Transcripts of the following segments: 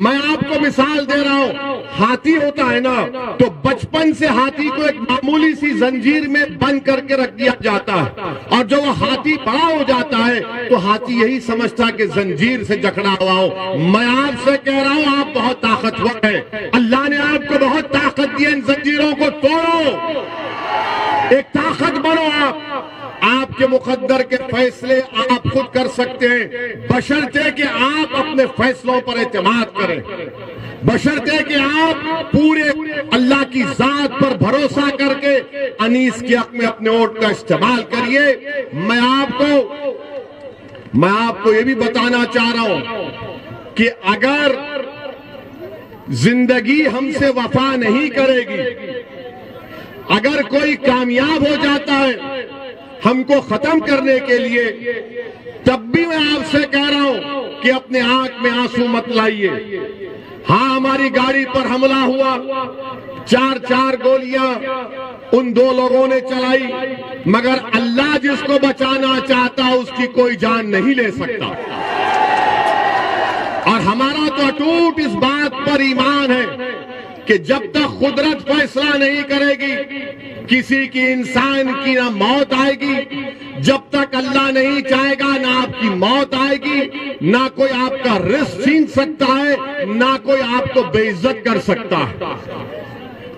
میں آپ کو مثال دے رہا ہوں، ہاتھی ہوتا ہے نا تو بچپن سے ہاتھی کو ایک معمولی سی زنجیر میں بند کر کے رکھ دیا جاتا ہے، اور جو وہ ہاتھی بڑا ہو جاتا ہے تو ہاتھی یہی سمجھتا کہ زنجیر سے جکڑا ہوا ہو۔ میں آپ سے کہہ رہا ہوں آپ بہت طاقتور ہیں، اللہ نے آپ کو بہت طاقت دی ہے، ان زنجیروں کو توڑو، ایک طاقت بنو۔ آپ کے مقدر کے فیصلے آپ خود کر سکتے ہیں، بشرطے کہ آپ اپنے فیصلوں پر اعتماد کریں، بشرطے کہ آپ پورے اللہ کی ذات پر بھروسہ کر کے انیس کے حق میں اپنے ووٹ کا استعمال کریے۔ میں آپ کو یہ بھی بتانا چاہ رہا ہوں کہ اگر زندگی ہم سے وفا نہیں کرے گی، اگر کوئی کامیاب ہو جاتا ہے ہم کو ختم کرنے کے لیے، تب بھی میں آپ سے کہہ رہا ہوں کہ اپنے آنکھ میں آنسو مت لائیے۔ ہاں ہماری گاڑی پر حملہ ہوا، چار گولیاں ان دو لوگوں نے چلائی، مگر اللہ جس کو بچانا چاہتا اس کی کوئی جان نہیں لے سکتا۔ اور ہمارا تو اٹوٹ اس بات پر ایمان ہے کہ جب تک قدرت فیصلہ نہیں کرے گی کسی کی انسان کی نہ موت آئے گی، جب تک اللہ نہیں چاہے گا نہ آپ کی موت آئے گی، نہ کوئی آپ کا رزق چھین سکتا ہے، نہ کوئی آپ کو بے عزت کر سکتا ہے۔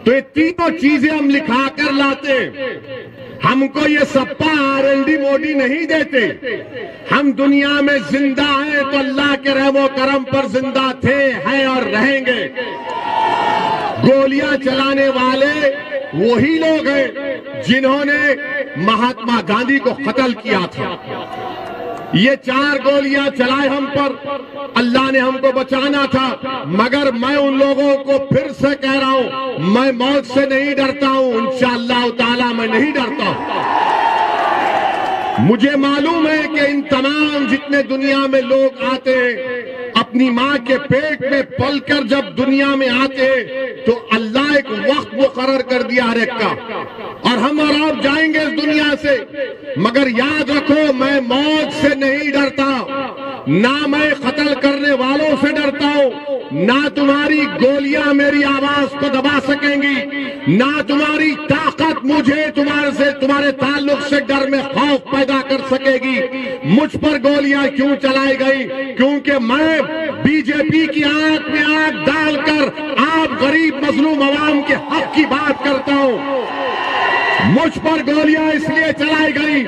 تو یہ تینوں چیزیں ہم لکھا کر لاتے، ہم کو یہ سپا RLD موڈی نہیں دیتے۔ ہم دنیا میں زندہ ہیں تو اللہ کے رحم و کرم پر زندہ تھے، ہیں اور رہیں گے۔ گولیاں چلانے والے وہی لوگ ہیں جنہوں نے مہاتما گاندھی کو قتل کیا تھا۔ یہ 4 گولیاں چلائے ہم پر، اللہ نے ہم کو بچانا تھا، مگر میں ان لوگوں کو پھر سے کہہ رہا ہوں میں موت سے نہیں ڈرتا ہوں، انشاءاللہ تعالی میں نہیں ڈرتا ہوں۔ مجھے معلوم ہے کہ ان تمام جتنے دنیا میں لوگ آتے ہیں اپنی ماں کے پیٹ میں پل کر جب دنیا میں آتے ہیں تو اللہ ایک وقت مقرر کر دیا ہر ایک کا، اور ہم اور آپ جائیں گے اس دنیا سے، مگر یاد رکھو میں موت سے نہیں ڈرتا، نہ میں قتل کرنے والوں سے ڈرتا ہوں، نہ تمہاری گولیاں میری آواز کو دبا سکیں گی، نہ تمہاری طاقت مجھے تمہارے تعلق سے ڈر میں خوف پیدا کر سکے گی۔ مجھ پر گولیاں کیوں چلائی گئی؟ کیونکہ میں BJP کی آنکھ میں آنکھ ڈال کر آپ غریب مظلوم عوام کے حق کی بات کرتا ہوں۔ مجھ پر گولیاں اس لیے چلائی گئی،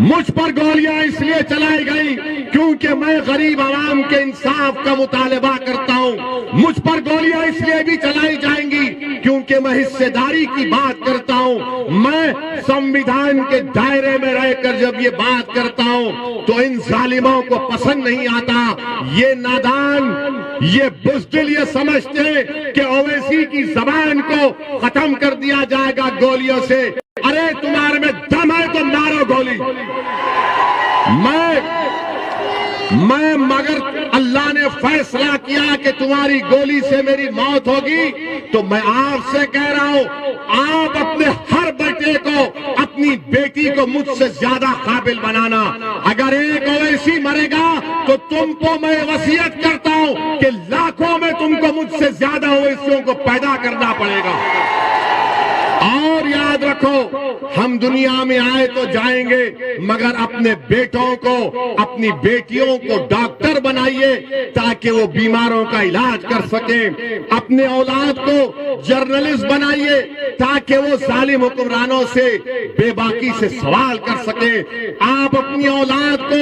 مجھ پر گولیاں اس لیے چلائی گئی کیونکہ میں غریب عوام کے انصاف کا مطالبہ کرتا ہوں۔ مجھ پر گولیاں اس لیے بھی چلائی جائیں گی کیونکہ میں حصے داری کی بات کرتا ہوں۔ میں سمویدھان کے دائرے میں رہ کر جب یہ بات کرتا ہوں تو ان ظالموں کو پسند نہیں آتا۔ یہ نادان، یہ بزدل یہ سمجھتے کہ اویسی کی زبان کو ختم کر دیا جائے گا گولیوں سے۔ ارے تمہارے میں دم ہے تو مارو گولی۔ میں مگر اللہ نے فیصلہ کیا کہ تمہاری گولی سے میری موت ہوگی تو میں آپ سے کہہ رہا ہوں آپ اپنے ہر بیٹے کو، اپنی بیٹی کو مجھ سے زیادہ قابل بنانا۔ اگر ایک اویسی مرے گا تو تم کو میں وصیت کرتا ہوں کہ لاکھوں میں تم کو مجھ سے زیادہ اویسیوں کو پیدا کرنا پڑے گا۔ اور یاد رکھو ہم دنیا میں آئے تو جائیں گے، مگر اپنے بیٹوں کو، اپنی بیٹیوں کو ڈاکٹر بنائیے تاکہ وہ بیماروں کا علاج کر سکیں۔ اپنے اولاد کو جرنلسٹ بنائیے تاکہ وہ ظالم حکمرانوں سے بے باکی سے سوال کر سکیں۔ آپ اپنی اولاد کو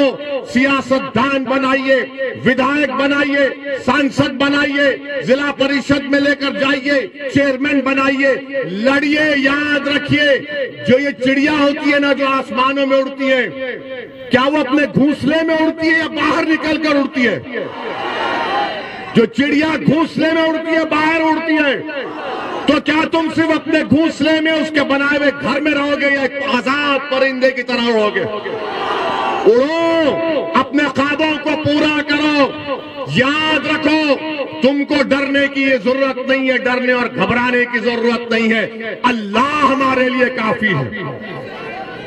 سیاستدان بنائیے، ودھائک بنائیے، سانسد بنائیے، ضلع پریشد میں لے کر جائیے، چیئرمین بنائیے، لڑیے۔ یاد رکھیے جو یہ چڑیا ہوتی ہے نا جو آسمانوں میں اڑتی ہے، کیا وہ اپنے گھونسلے میں اڑتی ہے یا باہر نکل کر اڑتی ہے؟ جو چڑیا گھونسلے میں اڑتی ہے باہر اڑتی ہے، تو کیا تم صرف اپنے گھونسلے میں اس کے بنائے ہوئے گھر میں رہو گے یا ایک آزاد پرندے کی طرح رہو گے؟ اڑو، اپنے خوابوں کو پورا کرو۔ یاد رکھو تم کو ڈرنے کی یہ ضرورت نہیں ہے، ڈرنے اور گھبرانے کی ضرورت نہیں ہے۔ اللہ ہمارے لیے کافی ہے۔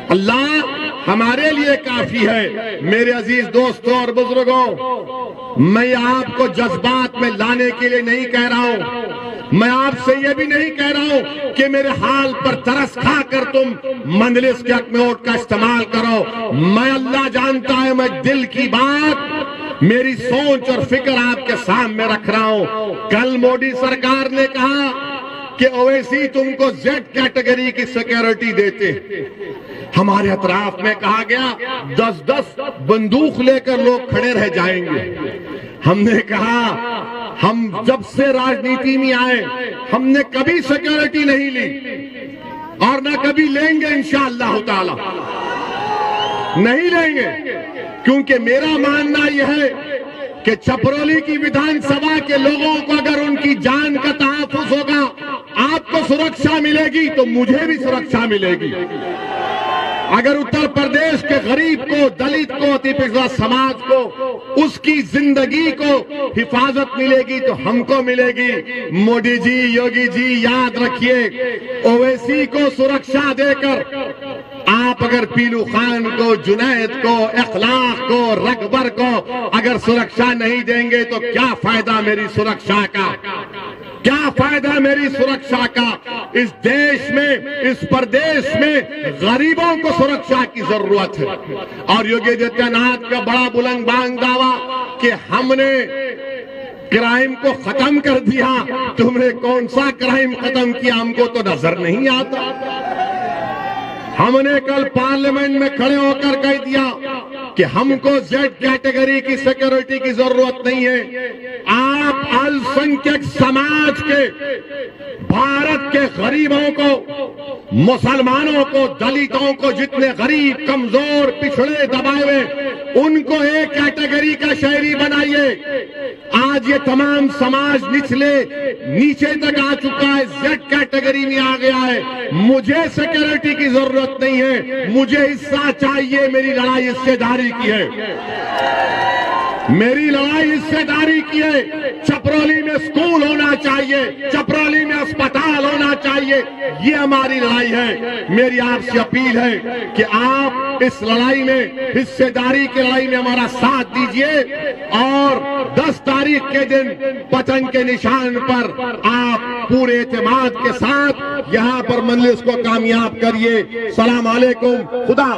اللہ ہمارے لیے کافی ہے۔ میرے عزیز دوستوں اور بزرگوں، میں آپ کو جذبات میں لانے کے لیے نہیں کہہ رہا ہوں، میں آپ سے یہ بھی نہیں کہہ رہا ہوں کہ میرے حال پر ترس کھا کر تم مجلس کے حق میں ووٹ کا استعمال کرو۔ میں اللہ جانتا ہے، میں دل کی بات، میری سوچ اور فکر آپ کے سامنے رکھ رہا ہوں۔ کل مودی سرکار نے کہا کہ اویسی تم کو زیڈ کیٹیگری کی سیکیورٹی دیتے، ہمارے اطراف میں کہا گیا 10 بندوق لے کر لوگ کھڑے رہ جائیں گے۔ ہم نے کہا ہم جب سے راجنیتی میں آئے ہم نے کبھی سیکیورٹی نہیں لی اور نہ کبھی لیں گے انشاءاللہ تعالی، نہیں لیں گے، کیونکہ میرا ماننا یہ ہے کہ چپرولی کی ویدھان سبھا کے لوگوں کو اگر ان کی جان کا تحفظ ہوگا، آپ کو سرکشا ملے گی تو مجھے بھی سرکشا ملے گی۔ اگر اتر پردیش کے غریب کو، دلت کو، اتی پچھڑا سماج کو، اس کی زندگی کو حفاظت ملے گی تو ہم کو ملے گی۔ مودی جی، یوگی جی، یاد رکھیے، اویسی کو سرکشا دے کر آپ اگر پیلو خان کو، جنید کو، اخلاق کو، رکبر کو اگر سرکشا نہیں دیں گے تو کیا فائدہ میری سرکشا کا؟ کیا فائدہ میری سرکشا کا؟ اس دیش میں، اس پردیش میں غریبوں کو سرکشا کی ضرورت ہے۔ اور یوگی آدتیہ ناتھ کا بڑا بلند بانگ دعویٰ کہ ہم نے کرائم کو ختم کر دیا، تم نے کون سا کرائم ختم کیا ہم کو تو نظر نہیں آتا۔ ہم نے کل پارلیمنٹ میں کھڑے ہو کر کہہ دیا کہ ہم کو زیڈ کیٹیگری کی سیکیورٹی کی ضرورت نہیں ہے۔ آپ السنکھیک سماج کے، بھارت کے غریبوں کو، مسلمانوں کو، دلتوں کو، جتنے غریب، کمزور، پچھڑے، دبائے ہوئے، ان کو ایک کیٹیگری کا شہری بنائیے۔ آج یہ تمام سماج نیچے تک آ چکا ہے، زیڈ کیٹیگری میں آ گیا ہے۔ مجھے سیکیورٹی کی ضرورت نہیں ہے، مجھے حصہ چاہیے۔ میری لڑائی حصے داری کی ہے، میری لڑائی حصے داری کی ہے۔ چپرولی میں اسکول ہونا چاہیے، چپرولی میں اسپتال ہونا چاہیے، یہ ہماری لڑائی ہے۔ میری آپ سے اپیل ہے کہ آپ اس لڑائی میں، حصے داری کی لڑائی میں ہمارا ساتھ دیجئے اور 10 تاریخ کے دن پتنگ کے نشان پر آپ پورے اعتماد کے ساتھ یہاں پر مجلس کو کامیاب کریے۔ السلام علیکم، خدا